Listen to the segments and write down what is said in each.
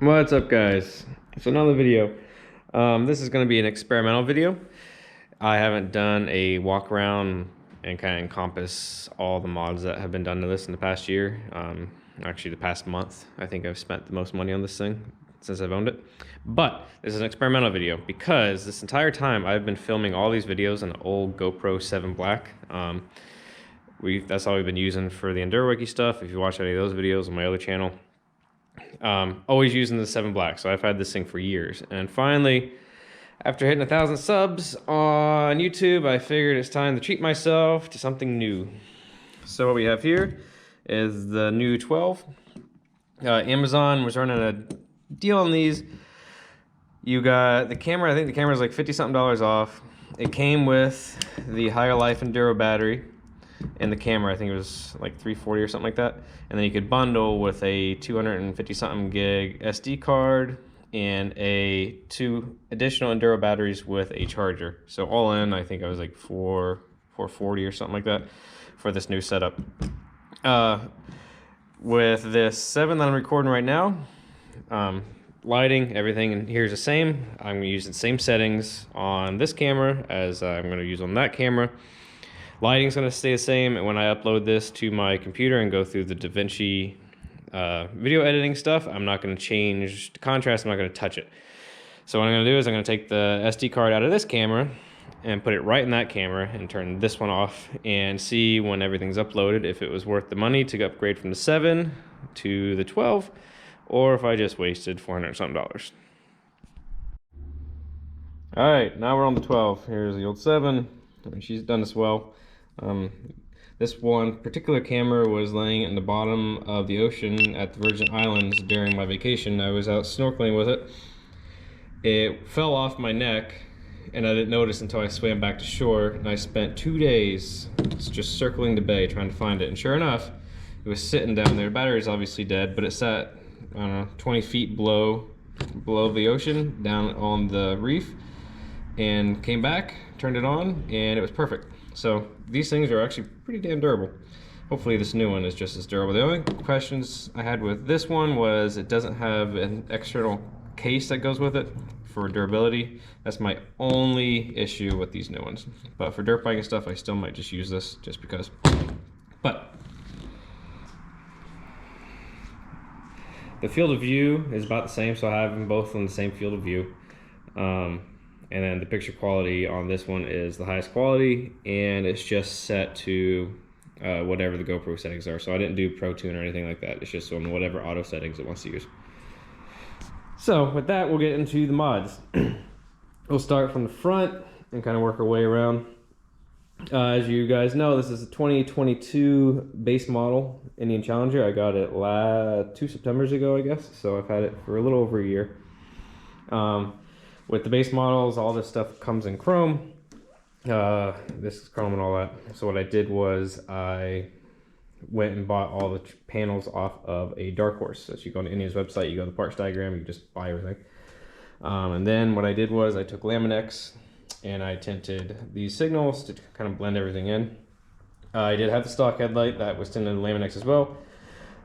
What's up, guys? So another video. This is going to be an experimental video. I haven't done a walk around and kind of encompass all the mods that have been done to this in the past year. Actually the past month. I think I've spent the most money on this thing since I've owned it. But this is an experimental video because this entire time I've been filming all these videos on an old GoPro 7 Black. That's all we've been using for the Enduro Wiki stuff. If you watch any of those videos on my other channel. Always using the 7 Black, so I've had this thing for years. And finally, after hitting 1,000 subs on YouTube, I figured it's time to treat myself to something new. So what we have here is the new 12. Amazon was running a deal on these. You got the camera, I think the camera is like 50-something dollars off. It came with the higher life Enduro battery. And the camera, I think it was like $340 or something like that. And then you could bundle with a 250-something gig SD card and 2 additional Enduro batteries with a charger. So all in, I think I was like $440 or something like that for this new setup. With this 7 that I'm recording right now, lighting, everything in here is the same. I'm going to use the same settings on this camera as I'm going to use on that camera. Lighting's going to stay the same, and when I upload this to my computer and go through the DaVinci video editing stuff, I'm not going to change the contrast, I'm not going to touch it. So what I'm going to do is I'm going to take the SD card out of this camera and put it right in that camera and turn this one off and see when everything's uploaded if it was worth the money to upgrade from the 7 to the 12, or if I just wasted $400-something. Alright, now we're on the 12. Here's the old 7. She's done this well. This one particular camera was laying in the bottom of the ocean at the Virgin Islands during my vacation. I was out snorkeling with it. It fell off my neck and I didn't notice until I swam back to shore, and I spent 2 days just circling the bay trying to find it. And sure enough, it was sitting down there. The battery is obviously dead, but it sat, I don't know, 20 feet below the ocean down on the reef, and came back, turned it on, and it was perfect. So these things are actually pretty damn durable. Hopefully this new one is just as durable. The only questions I had with this one was it doesn't have an external case that goes with it for durability. That's my only issue with these new ones. But for dirt biking stuff, I still might just use this just because. But the field of view is about the same, so I have them both on the same field of view. And then the picture quality on this one is the highest quality, and it's just set to whatever the GoPro settings are. So I didn't do Pro Tune or anything like that. It's just on whatever auto settings it wants to use. So with that, we'll get into the mods. We'll start from the front and kind of work our way around. As you guys know, this is a 2022 base model Indian Challenger. I got it 2 Septembers ago, I guess. So I've had it for a little over a year. With the base models, all this stuff comes in chrome. This is chrome and all that. So what I did was I went and bought all the panels off of a Dark Horse. So you go on Indian's website, you go to the parts diagram, you just buy everything. And then what I did was I took Laminex and I tinted these signals to kind of blend everything in. I did have the stock headlight that was tinted in Laminex as well.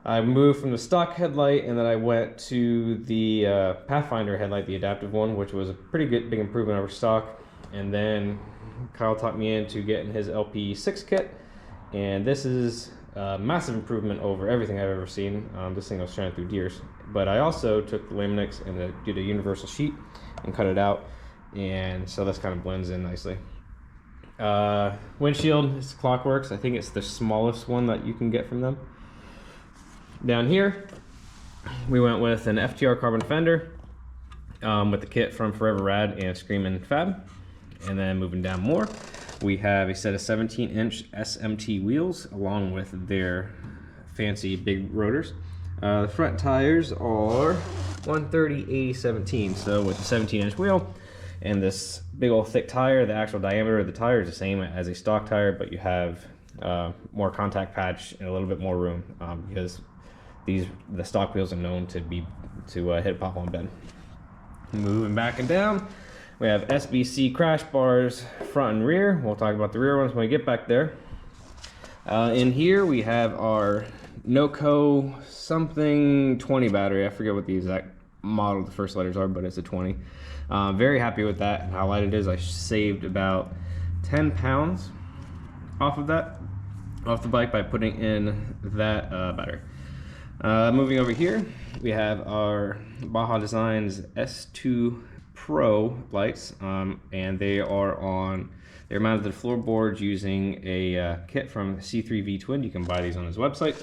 I moved from the stock headlight and then I went to the Pathfinder headlight, the adaptive one, which was a pretty good big improvement over stock. And then Kyle talked me into getting his LP6 kit, and this is a massive improvement over everything I've ever seen. This thing was shining through deers. But I also took the Laminex and did a universal sheet and cut it out, and so this kind of blends in nicely. Windshield is Clockworks. I think it's the smallest one that you can get from them. Down here, we went with an FTR carbon fender with the kit from Forever Rad and Screamin' Fab. And then moving down more, we have a set of 17-inch SMT wheels along with their fancy big rotors. The front tires are 130/80/17, so with the 17-inch wheel and this big old thick tire, the actual diameter of the tire is the same as a stock tire, but you have more contact patch and a little bit more room because the stock wheels are known to hit pop on bend. Moving back and down, we have SBC crash bars front and rear. We'll talk about the rear ones when we get back there. In here we have our Noco something 20 battery. I forget what the exact model the first letters are, but it's a 20. Very happy with that, how light it is. I saved about 10 pounds off of that, off the bike, by putting in that battery. Moving over here, we have our Baja Designs S2 Pro lights, and they're mounted to the floorboards using a kit from C3V Twin. You can buy these on his website.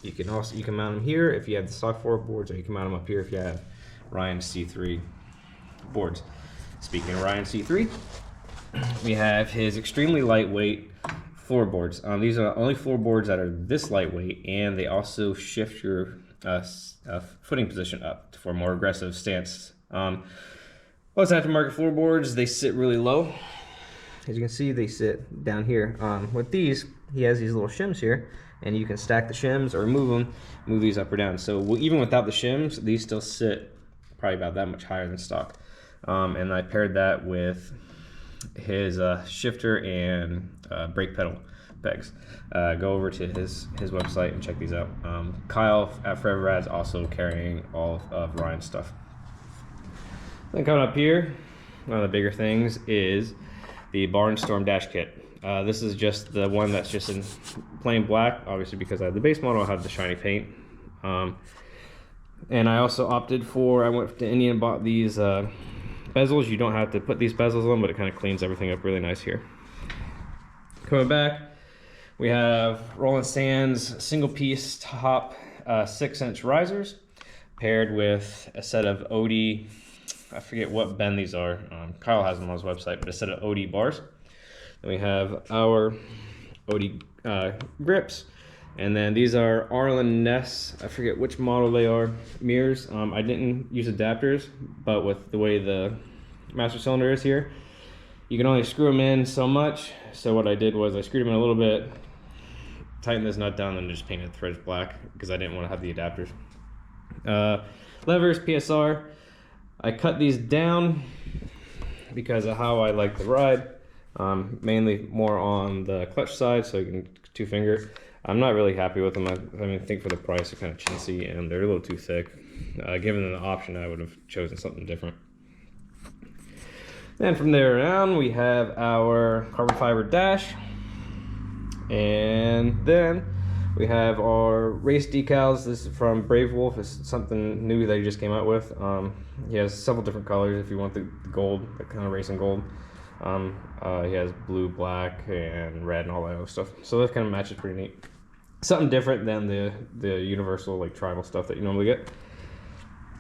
You can mount them here if you have the stock floorboards, or you can mount them up here if you have Ryan C3 boards. Speaking of Ryan C3, we have his extremely lightweight floorboards. These are the only floorboards that are this lightweight, and they also shift your footing position up for a more aggressive stance. Most aftermarket floorboards, they sit really low. As you can see, they sit down here. With these, he has these little shims here, and you can stack the shims or move them, move these up or down. So even without the shims, these still sit probably about that much higher than stock. And I paired that with his shifter and brake pedal pegs. Go over to his website and check these out. Kyle at Forever Rad's also carrying all of Ryan's stuff. Then coming up here, one of the bigger things is the Barnstorm dash kit. This is just the one that's just in plain black, obviously because I have the base model, I have the shiny paint. And I also opted for, I went to India and bought these bezels. You don't have to put these bezels on, but it kind of cleans everything up really nice here. Coming back, we have Roland Sands single piece top 6-inch risers paired with a set of OD, I forget what bend these are. Kyle has them on his website, but a set of OD bars. Then we have our OD grips. And then these are Arlen Ness, I forget which model they are, mirrors. I didn't use adapters, but with the way the master cylinder is here, you can only screw them in so much. So what I did was I screwed them in a little bit, tightened this nut down, and just painted the threads black because I didn't want to have the adapters. Levers, PSR. I cut these down because of how I like the ride, mainly more on the clutch side, so you can two-finger. I'm not really happy with them. I think for the price, they're kind of chintzy and they're a little too thick. Given the option, I would have chosen something different. Then from there on, we have our carbon fiber dash. And then we have our race decals. This is from Brave Wolf. It's something new that he just came out with. He has several different colors if you want the gold, the kind of racing gold. He has blue, black, and red, and all that other stuff. So that kind of matches pretty neat. Something different than the universal like tribal stuff that you normally get.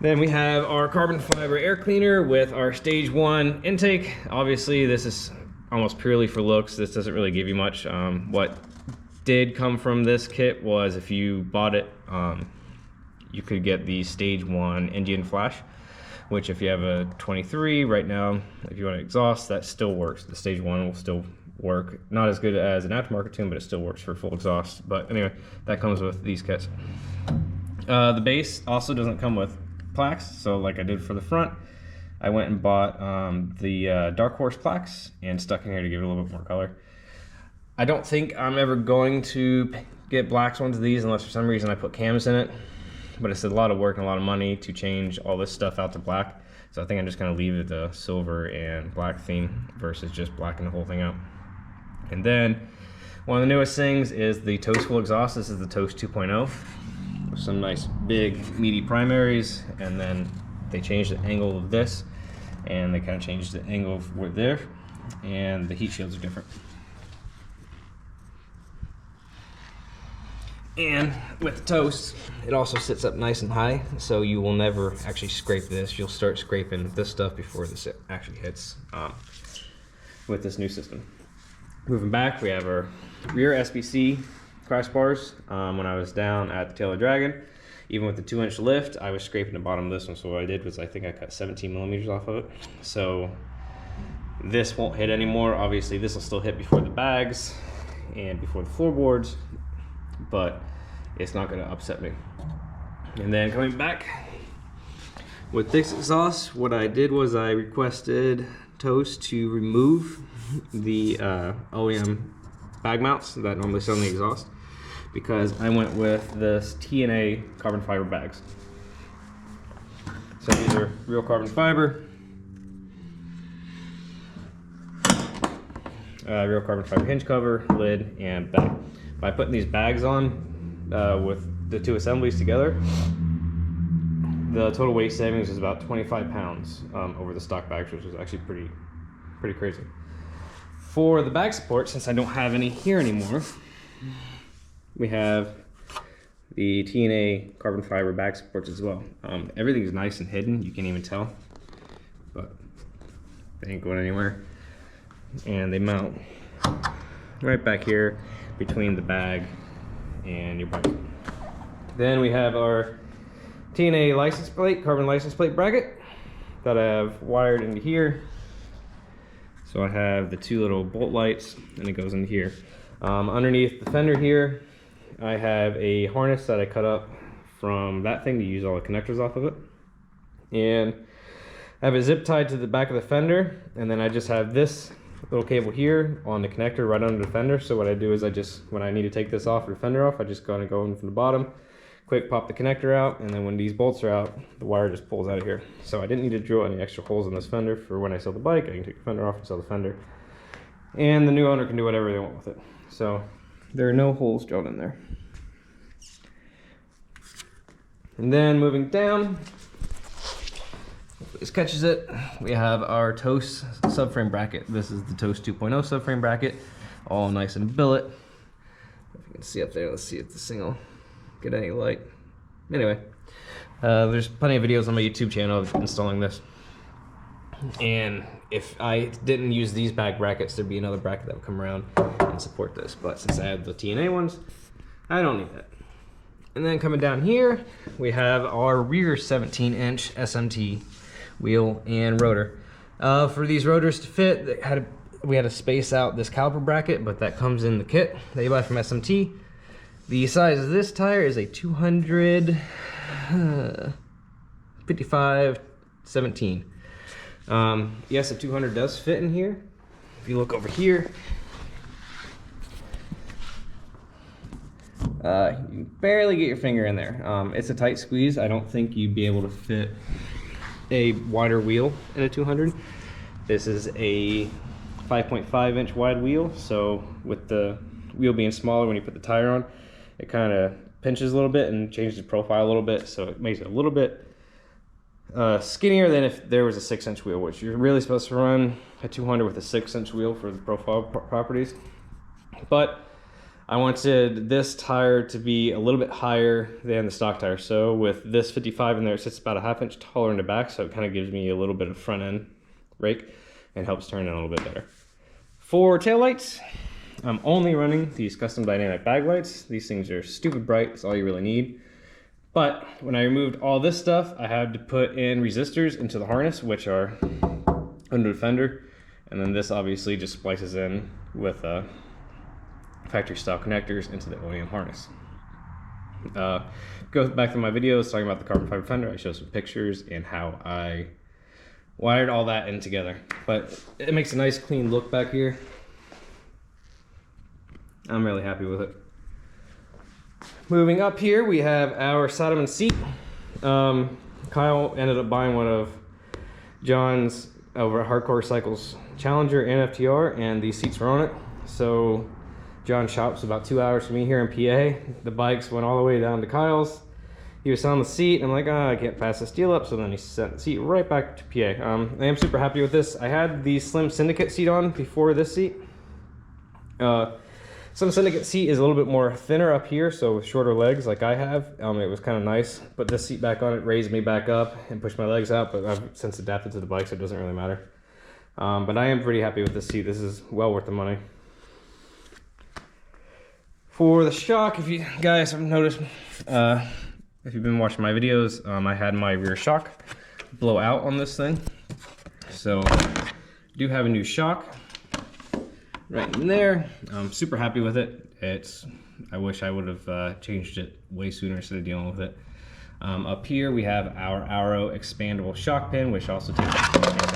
Then we have our carbon fiber air cleaner with our stage 1 intake. Obviously, this is almost purely for looks. This doesn't really give you much. What did come from this kit was if you bought it, you could get the stage 1 Indian flash, which if you have a 23 right now, if you want to exhaust, that still works. The stage 1 will still work. Not as good as an aftermarket tune, but it still works for full exhaust. But anyway, that comes with these kits. The base also doesn't come with plaques, so like I did for the front, I went and bought the Dark Horse plaques and stuck in here to give it a little bit more color. I don't think I'm ever going to get blacks ones of these unless for some reason I put cams in it, but it's a lot of work and a lot of money to change all this stuff out to black. So I think I'm just gonna leave it the silver and black theme versus just blacking the whole thing out. And then one of the newest things is the Toastful exhaust. This is the Toast 2.0 with some nice big meaty primaries, and then they changed the angle of this and they kind of changed the angle of there, and the heat shields are different. And with the Toast, it also sits up nice and high, so you will never actually scrape this. You'll start scraping this stuff before this actually hits with this new system. Moving back, we have our rear SBC crossbars. When I was down at the Taylor Dragon, even with the 2-inch lift, I was scraping the bottom of this one. So what I did was I think I cut 17 millimeters off of it. So this won't hit anymore. Obviously this will still hit before the bags and before the floorboards, but it's not gonna upset me. And then coming back with this exhaust, what I did was I requested Toast to remove the OEM bag mounts that normally sit on the exhaust, because I went with this TNA carbon fiber bags. So these are real carbon fiber. Real carbon fiber hinge cover, lid, and bag. By putting these bags on with the two assemblies together, the total weight savings is about 25 pounds over the stock bags, which is actually pretty crazy. For the bag support, since I don't have any here anymore, we have the TNA carbon fiber bag supports as well. Everything's nice and hidden, you can't even tell, but they ain't going anywhere. And they mount right back here between the bag and your bike. Then we have our TNA license plate, carbon license plate bracket that I have wired into here. So I have the two little bolt lights and it goes into here. Underneath the fender here, I have a harness that I cut up from that thing to use all the connectors off of it. And I have it zip tied to the back of the fender, and then I just have this little cable here on the connector right under the fender. So what I do is when I need to take this off or the fender off, I just go in from the bottom, quick pop the connector out, and then when these bolts are out, the wire just pulls out of here. So I didn't need to drill any extra holes in this fender for when I sell the bike. I can take the fender off and sell the fender. And the new owner can do whatever they want with it. So there are no holes drilled in there. And then moving down, if this catches it, we have our Toast subframe bracket. This is the Toast 2.0 subframe bracket, all nice and billet. If you can see up there, let's see if this thing will get any light. Anyway, there's plenty of videos on my YouTube channel of installing this. And if I didn't use these back brackets, there'd be another bracket that would come around and support this. But since I have the TNA ones, I don't need that. And then coming down here, we have our rear 17-inch SMT wheel and rotor. For these rotors to fit, we had to space out this caliper bracket, but that comes in the kit that you buy from SMT. The size of this tire is a 255/17. Yes, a 200 does fit in here. If you look over here, you can barely get your finger in there. It's a tight squeeze. I don't think you'd be able to fit a wider wheel in a 200. This is a 5.5-inch wide wheel, so with the wheel being smaller when you put the tire on, it kind of pinches a little bit and changes the profile a little bit, so it makes it a little bit skinnier than if there was a 6-inch wheel, which you're really supposed to run a 200 with a 6-inch wheel for the profile properties. But I wanted this tire to be a little bit higher than the stock tire. So with this 55 in there, it sits about a 1/2 inch taller in the back, so it kind of gives me a little bit of front end rake and helps turn it a little bit better. For taillights, I'm only running these custom dynamic bag lights. These things are stupid bright, it's all you really need. But when I removed all this stuff, I had to put in resistors into the harness, which are under the fender. And then this obviously just splices in with factory style connectors into the OEM harness. Go back to my videos talking about the carbon fiber fender. I show some pictures and how I wired all that in together. But it makes a nice clean look back here. I'm really happy with it. Moving up here, we have our Sodom seat. Kyle ended up buying one of John's over at Hardcore Cycles Challenger and FTR, and these seats were on it. So John shops about 2 hours from me here in PA. The bikes went all the way down to Kyle's. He was selling the seat, and I'm like, I can't pass this deal up. So then he sent the seat right back to PA. I am super happy with this. I had the Slim Syndicate seat on before this seat. Slim Syndicate seat is a little bit more thinner up here, so with shorter legs like I have, it was kind of nice. Put this seat back on, it raised me back up and pushed my legs out, but I've since adapted to the bike, so it doesn't really matter. But I am pretty happy with this seat. This is well worth the money. For the shock, if you guys have noticed, if you've been watching my videos, I had my rear shock blow out on this thing. So I do have a new shock right in there. I'm super happy with it. I wish I would have changed it way sooner instead of dealing with it. Up here we have our Arrow expandable shock pin, which also takes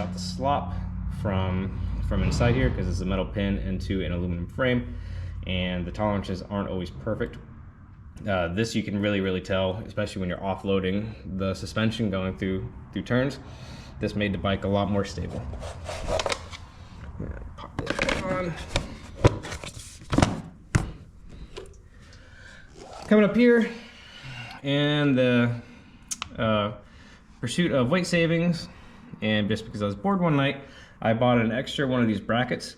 out the slop from inside here, because it's a metal pin into an aluminum frame, and the tolerances aren't always perfect This you can really tell, especially when you're offloading the suspension going through turns. This made the bike a lot more stable. Pop this back on. Coming up here, and the pursuit of weight savings, and just because I was bored one night, I bought an extra one of these brackets,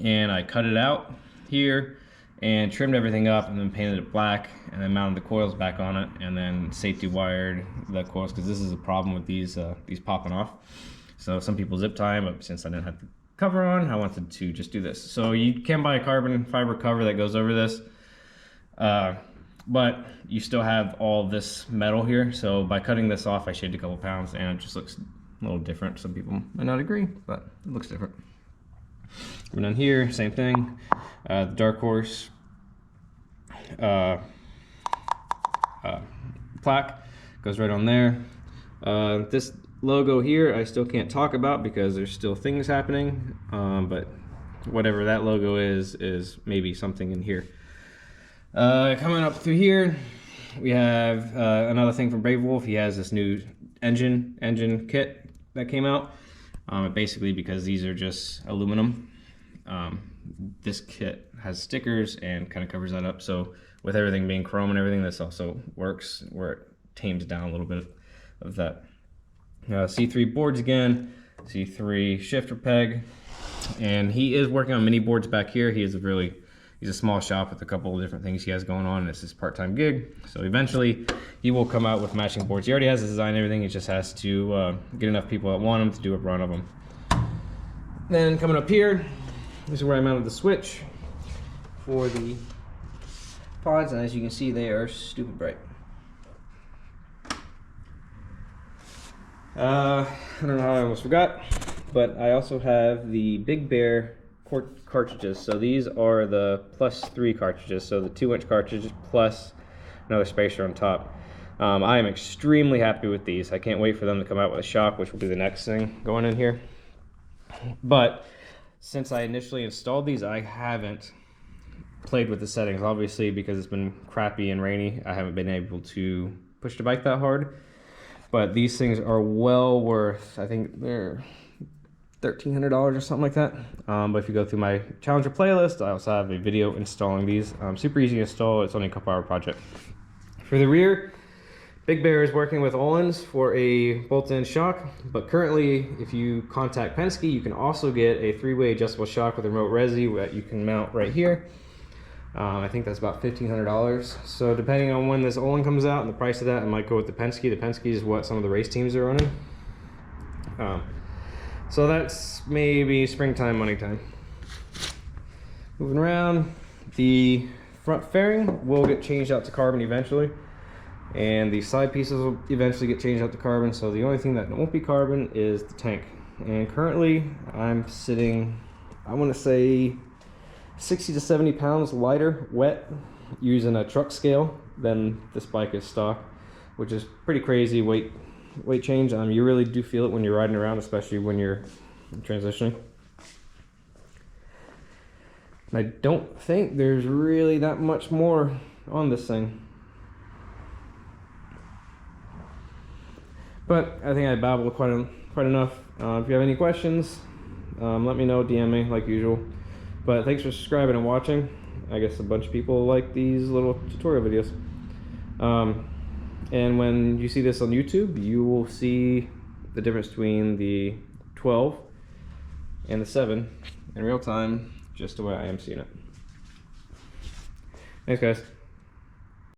and I cut it out here and trimmed everything up, and then painted it black, and then mounted the coils back on it, and then safety wired the coils, because this is a problem with these popping off. So some people zip tie them, but since I didn't have the cover on, I wanted to just do this. So you can buy a carbon fiber cover that goes over this, but you still have all this metal here. So by cutting this off, I shaved a couple pounds, and it just looks a little different. Some people might not agree, but it looks different. And then here, same thing. The Dark Horse plaque goes right on there. This logo here I still can't talk about because there's still things happening, but whatever that logo is maybe something in here. Coming up through here, we have another thing from Brave Wolf. He has this new engine kit that came out. Basically, because these are just aluminum, this kit has stickers and kind of covers that up. So with everything being chrome and everything, this also works where it tames down a little bit of that. C3 boards again, C3 shifter peg, and he is working on mini boards back here. He's a small shop with a couple of different things he has going on. This is part-time gig, so eventually he will come out with matching boards. He already has the design and everything. He just has to get enough people that want him to do a run of them. Then coming up here, this is where I mounted the switch for the pods, and as you can see, they are stupid bright. I don't know how I almost forgot, but I also have the Big Bear cartridges. So these are the +3 cartridges, so the 2-inch cartridge plus another spacer on top. I am extremely happy with these. I can't wait for them to come out with a shock, which will be the next thing going in here. But since I initially installed these, I haven't played with the settings. Obviously, because it's been crappy and rainy, I haven't been able to push the bike that hard. But these things are well worth, I think they're $1,300 or something like that. But if you go through my Challenger playlist, I also have a video installing these. Super easy to install. It's only a couple hour project. For the rear, Big Bear is working with Ohlins for a bolt-in shock, but currently if you contact Penske, you can also get a 3-way adjustable shock with a remote resi that you can mount right here. I think that's about $1,500. So depending on when this Ohlin comes out and the price of that, I might go with the Penske. The Penske is what some of the race teams are running. So that's maybe springtime, money time. Moving around, the front fairing will get changed out to carbon eventually, and the side pieces will eventually get changed out to carbon. So the only thing that won't be carbon is the tank. And currently I'm sitting, I want to say 60 to 70 pounds lighter wet using a truck scale than this bike is stock, which is pretty crazy weight change. You really do feel it when you're riding around, especially when you're transitioning. And I don't think there's really that much more on this thing, but I think I babbled quite enough. If you have any questions, let me know, DM me like usual. But thanks for subscribing and watching. I guess a bunch of people like these little tutorial videos. And when you see this on YouTube, you will see the difference between the 12 and the 7 in real time, just the way I am seeing it. Thanks, guys.